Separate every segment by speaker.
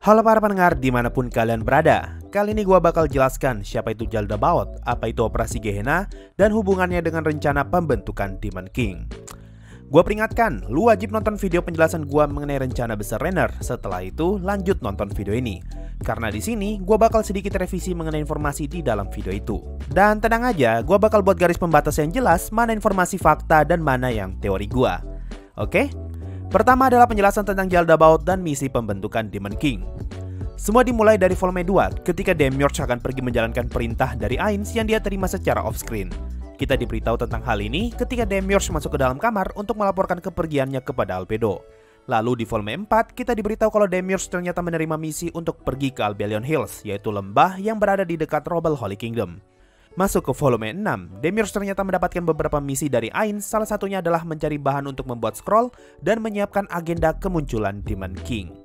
Speaker 1: Halo para pendengar dimanapun kalian berada. Kali ini gua bakal jelaskan siapa itu Jaldabaoth, apa itu Operasi Gehenna, dan hubungannya dengan rencana pembentukan Demon King. Gua peringatkan, lu wajib nonton video penjelasan gua mengenai rencana besar Raynor. Setelah itu lanjut nonton video ini. Karena di sini gua bakal sedikit revisi mengenai informasi di dalam video itu. Dan tenang aja, gua bakal buat garis pembatas yang jelas mana informasi fakta dan mana yang teori gua. Oke? Pertama adalah penjelasan tentang Jaldabaoth dan misi pembentukan Demon King. Semua dimulai dari volume 2 ketika Demiurge akan pergi menjalankan perintah dari Ainz yang dia terima secara off-screen. Kita diberitahu tentang hal ini ketika Demiurge masuk ke dalam kamar untuk melaporkan kepergiannya kepada Albedo. Lalu di volume 4 kita diberitahu kalau Demiurge ternyata menerima misi untuk pergi ke Albellion Hills, yaitu lembah yang berada di dekat Rubble Holy Kingdom. Masuk ke volume 6, Demiurge ternyata mendapatkan beberapa misi dari Ainz, salah satunya adalah mencari bahan untuk membuat scroll dan menyiapkan agenda kemunculan Demon King.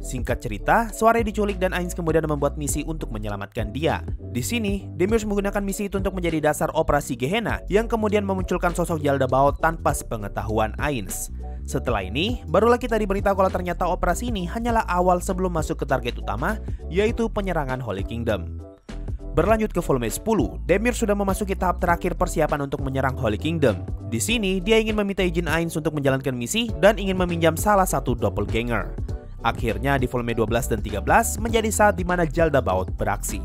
Speaker 1: Singkat cerita, Soare diculik dan Ainz kemudian membuat misi untuk menyelamatkan dia. Di sini, Demiurge menggunakan misi itu untuk menjadi dasar Operasi Gehenna yang kemudian memunculkan sosok Jaldabaoth tanpa sepengetahuan Ainz. Setelah ini, barulah kita diberitahu kalau ternyata operasi ini hanyalah awal sebelum masuk ke target utama, yaitu penyerangan Holy Kingdom. Berlanjut ke volume 10, Demiurge sudah memasuki tahap terakhir persiapan untuk menyerang Holy Kingdom. Di sini, dia ingin meminta izin Ainz untuk menjalankan misi dan ingin meminjam salah satu doppelganger. Akhirnya di volume 12 dan 13 menjadi saat di mana Jaldabaoth beraksi.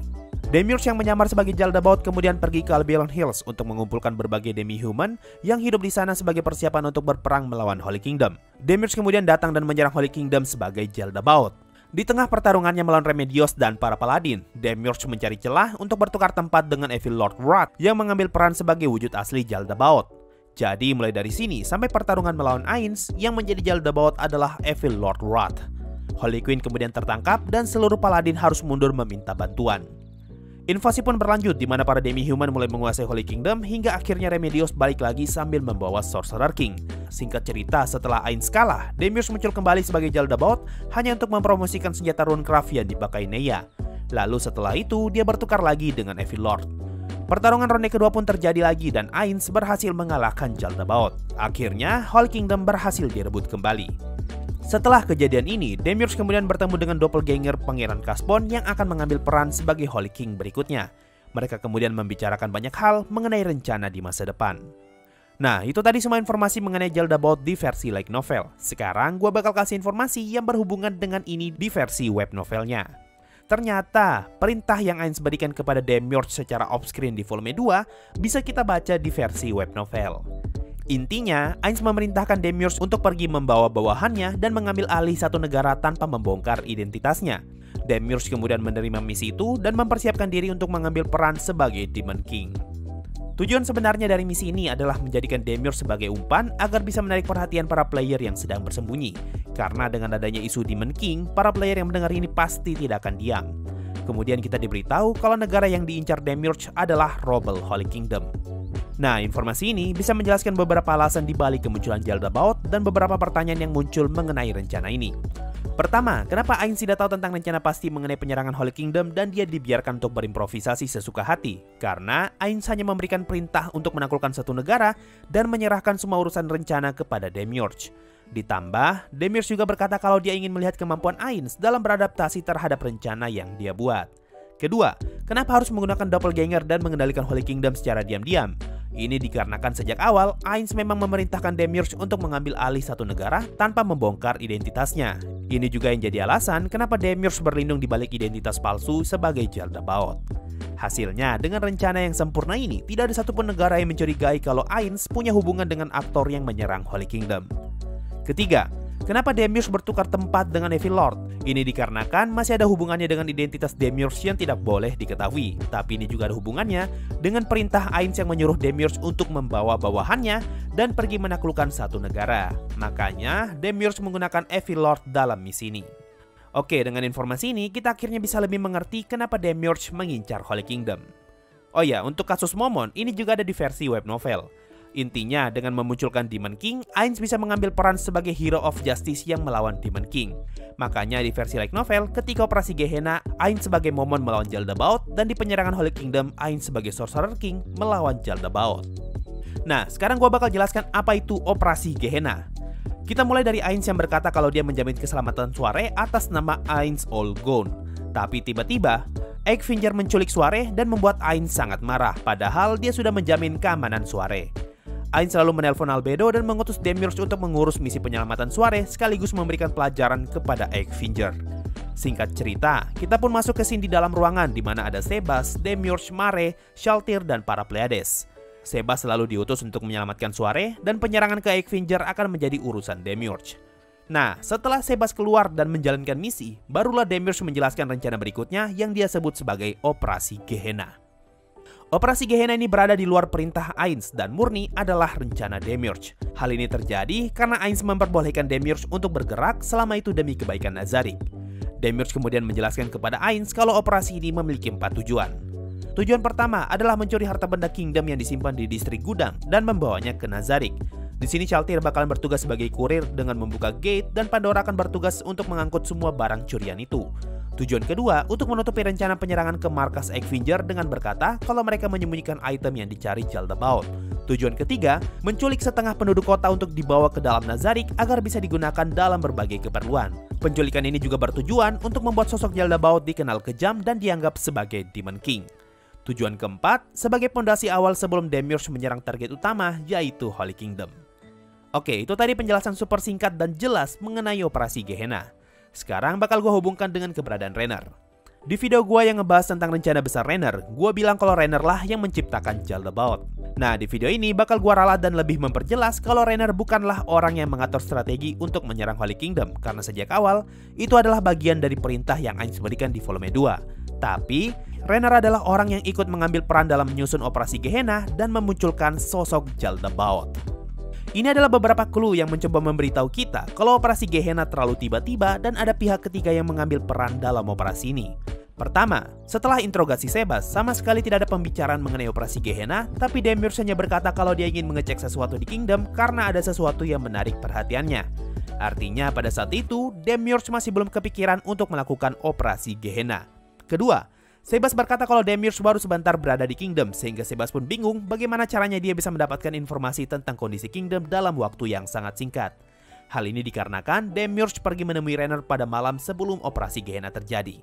Speaker 1: Demiurge yang menyamar sebagai Jaldabaoth kemudian pergi ke Albellion Hills untuk mengumpulkan berbagai demi-human yang hidup di sana sebagai persiapan untuk berperang melawan Holy Kingdom. Demiurge kemudian datang dan menyerang Holy Kingdom sebagai Jaldabaoth. Di tengah pertarungannya melawan Remedios dan para paladin, Demiurge mencari celah untuk bertukar tempat dengan Evil Lord Wrath yang mengambil peran sebagai wujud asli Jaldabaoth. Jadi mulai dari sini sampai pertarungan melawan Ainz, yang menjadi Jaldabaoth adalah Evil Lord Wrath. Holy Queen kemudian tertangkap dan seluruh paladin harus mundur meminta bantuan. Invasi pun berlanjut di mana para demi-human mulai menguasai Holy Kingdom hingga akhirnya Remedios balik lagi sambil membawa Sorcerer King. Singkat cerita, setelah Ainz kalah, Demiurge muncul kembali sebagai Jaldabaoth hanya untuk mempromosikan senjata Runecraft yang dipakai Neya. Lalu setelah itu, dia bertukar lagi dengan Evil Lord. Pertarungan ronde kedua pun terjadi lagi dan Ainz berhasil mengalahkan Jaldabaoth. Akhirnya, Holy Kingdom berhasil direbut kembali. Setelah kejadian ini, Demiurge kemudian bertemu dengan doppelganger Pangeran Casbon yang akan mengambil peran sebagai Holy King berikutnya. Mereka kemudian membicarakan banyak hal mengenai rencana di masa depan. Nah, itu tadi semua informasi mengenai Jaldabaoth di versi light novel. Sekarang gue bakal kasih informasi yang berhubungan dengan ini di versi web novelnya. Ternyata, perintah yang Ainz berikan kepada Demiurge secara off-screen di volume 2 bisa kita baca di versi web novel. Intinya, Ainz memerintahkan Demiurge untuk pergi membawa bawahannya dan mengambil alih satu negara tanpa membongkar identitasnya. Demiurge kemudian menerima misi itu dan mempersiapkan diri untuk mengambil peran sebagai Demon King. Tujuan sebenarnya dari misi ini adalah menjadikan Demiurge sebagai umpan agar bisa menarik perhatian para player yang sedang bersembunyi. Karena dengan adanya isu Demon King, para player yang mendengar ini pasti tidak akan diam. Kemudian kita diberitahu kalau negara yang diincar Demiurge adalah Rubble Holy Kingdom. Nah, informasi ini bisa menjelaskan beberapa alasan di balik kemunculan Jaldabaoth dan beberapa pertanyaan yang muncul mengenai rencana ini. Pertama, kenapa Ainz tidak tahu tentang rencana pasti mengenai penyerangan Holy Kingdom dan dia dibiarkan untuk berimprovisasi sesuka hati? Karena Ainz hanya memberikan perintah untuk menaklukkan satu negara dan menyerahkan semua urusan rencana kepada Demiurge. Ditambah, Demiurge juga berkata kalau dia ingin melihat kemampuan Ainz dalam beradaptasi terhadap rencana yang dia buat. Kedua, kenapa harus menggunakan doppelganger dan mengendalikan Holy Kingdom secara diam-diam? Ini dikarenakan sejak awal, Ainz memang memerintahkan Demiurge untuk mengambil alih satu negara tanpa membongkar identitasnya. Ini juga yang jadi alasan kenapa Demiurge berlindung di balik identitas palsu sebagai Jaldabaoth. Hasilnya, dengan rencana yang sempurna ini, tidak ada satupun negara yang mencurigai kalau Ainz punya hubungan dengan aktor yang menyerang Holy Kingdom. Ketiga, kenapa Demiurge bertukar tempat dengan Evil Lord? Ini dikarenakan masih ada hubungannya dengan identitas Demiurge yang tidak boleh diketahui. Tapi ini juga ada hubungannya dengan perintah Ainz yang menyuruh Demiurge untuk membawa bawahannya dan pergi menaklukkan satu negara. Makanya Demiurge menggunakan Evil Lord dalam misi ini. Oke, dengan informasi ini kita akhirnya bisa lebih mengerti kenapa Demiurge mengincar Holy Kingdom. Oh ya, untuk kasus Momon, ini juga ada di versi web novel. Intinya, dengan memunculkan Demon King, Ainz bisa mengambil peran sebagai Hero of Justice yang melawan Demon King. Makanya di versi light novel, ketika Operasi Gehenna, Ainz sebagai Momon melawan Jaldabaoth, dan di penyerangan Holy Kingdom, Ainz sebagai Sorcerer King melawan Jaldabaoth. Nah, sekarang gua bakal jelaskan apa itu operasi Gehenna. Kita mulai dari Ainz yang berkata kalau dia menjamin keselamatan Soare atas nama Ainz All Gone. Tapi tiba-tiba, Eichfinger menculik Soare dan membuat Ainz sangat marah, padahal dia sudah menjamin keamanan Soare. Ainz selalu menelpon Albedo dan mengutus Demiurge untuk mengurus misi penyelamatan Soare sekaligus memberikan pelajaran kepada Eichfinger. Singkat cerita, kita pun masuk ke scene di dalam ruangan di mana ada Sebas, Demiurge, Mare, Shaltir, dan para Pleiades. Sebas selalu diutus untuk menyelamatkan Soare dan penyerangan ke Eichfinger akan menjadi urusan Demiurge. Nah, setelah Sebas keluar dan menjalankan misi, barulah Demiurge menjelaskan rencana berikutnya yang dia sebut sebagai Operasi Gehenna. Operasi Gehenna ini berada di luar perintah Ainz dan murni adalah rencana Demiurge. Hal ini terjadi karena Ainz memperbolehkan Demiurge untuk bergerak selama itu demi kebaikan Nazarick. Demiurge kemudian menjelaskan kepada Ainz kalau operasi ini memiliki 4 tujuan. Tujuan pertama adalah mencuri harta benda Kingdom yang disimpan di distrik gudang dan membawanya ke Nazarick. Di sini Shaltir bakalan bertugas sebagai kurir dengan membuka gate dan Pandora akan bertugas untuk mengangkut semua barang curian itu. Tujuan kedua untuk menutupi rencana penyerangan ke markas Eichfinger dengan berkata kalau mereka menyembunyikan item yang dicari Jaldabaoth. Tujuan ketiga, menculik setengah penduduk kota untuk dibawa ke dalam Nazarick agar bisa digunakan dalam berbagai keperluan. Penculikan ini juga bertujuan untuk membuat sosok Jaldabaoth dikenal kejam dan dianggap sebagai Demon King. Tujuan keempat, sebagai pondasi awal sebelum Demiurge menyerang target utama, yaitu Holy Kingdom. Oke, itu tadi penjelasan super singkat dan jelas mengenai operasi Gehenna. Sekarang bakal gue hubungkan dengan keberadaan Raynor. Di video gue yang ngebahas tentang rencana besar Raynor, gue bilang kalau Raynor lah yang menciptakan Jaldabaoth. Nah, di video ini bakal gue ralat dan lebih memperjelas kalau Raynor bukanlah orang yang mengatur strategi untuk menyerang Holy Kingdom, karena sejak awal, itu adalah bagian dari perintah yang Ainz berikan di volume 2. Tapi, Raynor adalah orang yang ikut mengambil peran dalam menyusun operasi Gehenna dan memunculkan sosok Jaldabaoth. Ini adalah beberapa clue yang mencoba memberitahu kita kalau operasi Gehenna terlalu tiba-tiba dan ada pihak ketiga yang mengambil peran dalam operasi ini. Pertama, setelah interogasi Sebas, sama sekali tidak ada pembicaraan mengenai operasi Gehenna, tapi Demiurge hanya berkata kalau dia ingin mengecek sesuatu di Kingdom karena ada sesuatu yang menarik perhatiannya. Artinya pada saat itu, Demiurge masih belum kepikiran untuk melakukan operasi Gehenna. Kedua, Sebas berkata kalau Demiurge baru sebentar berada di Kingdom, sehingga Sebas pun bingung bagaimana caranya dia bisa mendapatkan informasi tentang kondisi Kingdom dalam waktu yang sangat singkat. Hal ini dikarenakan Demiurge pergi menemui Raynor pada malam sebelum operasi Gehenna terjadi.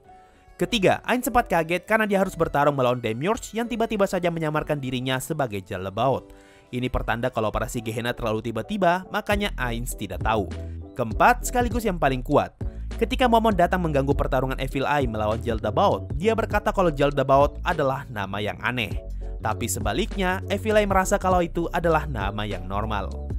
Speaker 1: Ketiga, Ainz sempat kaget karena dia harus bertarung melawan Demiurge yang tiba-tiba saja menyamarkan dirinya sebagai Jaldabaoth. Ini pertanda kalau operasi Gehenna terlalu tiba-tiba, makanya Ainz tidak tahu. Keempat, sekaligus yang paling kuat. Ketika Momon datang mengganggu pertarungan Evil Eye melawan Jaldabaoth, dia berkata kalau Jaldabaoth adalah nama yang aneh. Tapi sebaliknya, Evil Eye merasa kalau itu adalah nama yang normal.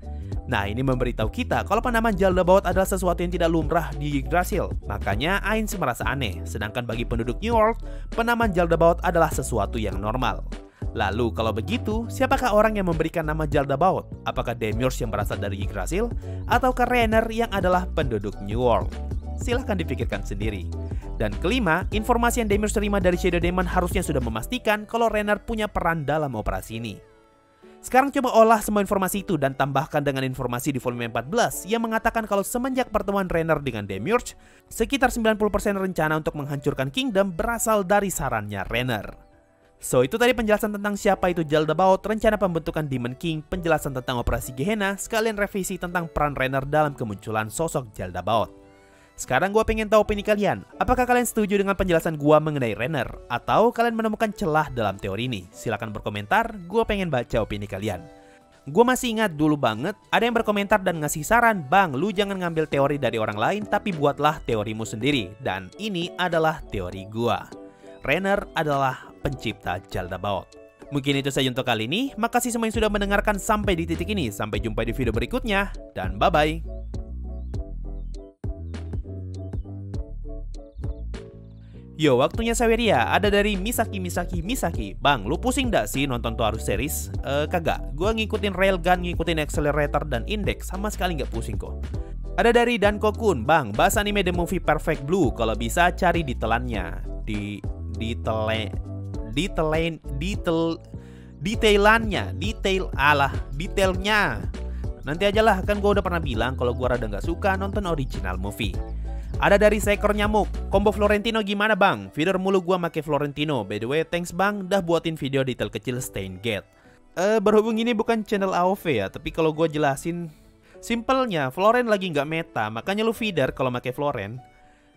Speaker 1: Nah, ini memberitahu kita kalau penamaan Jaldabaoth adalah sesuatu yang tidak lumrah di Yggdrasil. Makanya Ainz merasa aneh, sedangkan bagi penduduk New World, penamaan Jaldabaoth adalah sesuatu yang normal. Lalu kalau begitu, siapakah orang yang memberikan nama Jaldabaoth? Apakah Demiurge yang berasal dari Yggdrasil? Ataukah Raynor yang adalah penduduk New World? Silahkan dipikirkan sendiri. Dan kelima, informasi yang Demiurge terima dari Shadow Demon harusnya sudah memastikan kalau Raynor punya peran dalam operasi ini. Sekarang coba olah semua informasi itu dan tambahkan dengan informasi di volume 14 yang mengatakan kalau semenjak pertemuan Raynor dengan Demiurge, sekitar 90% rencana untuk menghancurkan Kingdom berasal dari sarannya Raynor. So, itu tadi penjelasan tentang siapa itu Jaldabaoth, rencana pembentukan Demon King, penjelasan tentang operasi Gehenna, sekalian revisi tentang peran Raynor dalam kemunculan sosok Jaldabaoth. Sekarang gue pengen tahu opini kalian. Apakah kalian setuju dengan penjelasan gue mengenai Raynor? Atau kalian menemukan celah dalam teori ini? Silahkan berkomentar, gue pengen baca opini kalian. Gue masih ingat dulu banget, ada yang berkomentar dan ngasih saran, "Bang, lu jangan ngambil teori dari orang lain, tapi buatlah teorimu sendiri." Dan ini adalah teori gue. Raynor adalah pencipta Jaldabaoth. Mungkin itu saja untuk kali ini. Makasih semua yang sudah mendengarkan sampai di titik ini. Sampai jumpa di video berikutnya, dan bye-bye. Yo, waktunya Saweria, ada dari Misaki. Bang, lu pusing gak sih nonton Toaru series? Kagak, gue ngikutin railgun, ngikutin accelerator dan index, sama sekali gak pusing kok. Ada dari Danko-kun, Bang, bahas anime The Movie Perfect Blue, kalau bisa cari detailannya. Detailnya. Nanti aja lah, kan gue udah pernah bilang kalau gue rada gak suka nonton original movie. Ada dari Seekor Nyamuk, combo Florentino gimana bang? Feeder mulu gua make Florentino. By the way, thanks bang, dah buatin video detail kecil Steingate. Berhubung ini bukan channel AOV ya, tapi kalau gue jelasin simpelnya, Floren lagi nggak meta, makanya lu feeder kalau pakai Floren.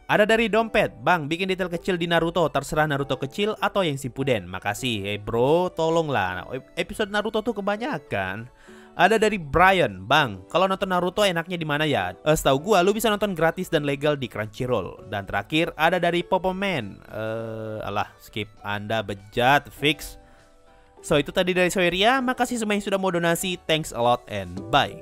Speaker 1: Ada dari dompet, bang bikin detail kecil di Naruto, terserah Naruto kecil atau yang Shippuden. Makasih, bro, tolonglah. Episode Naruto tuh kebanyakan. Ada dari Brian, bang, kalau nonton Naruto enaknya di mana ya? Setahu gua, lu bisa nonton gratis dan legal di Crunchyroll. Dan terakhir ada dari Popoman. Alah, skip, Anda bejat, fix. So itu tadi dari Soiria, makasih semua yang sudah mau donasi, thanks a lot and bye.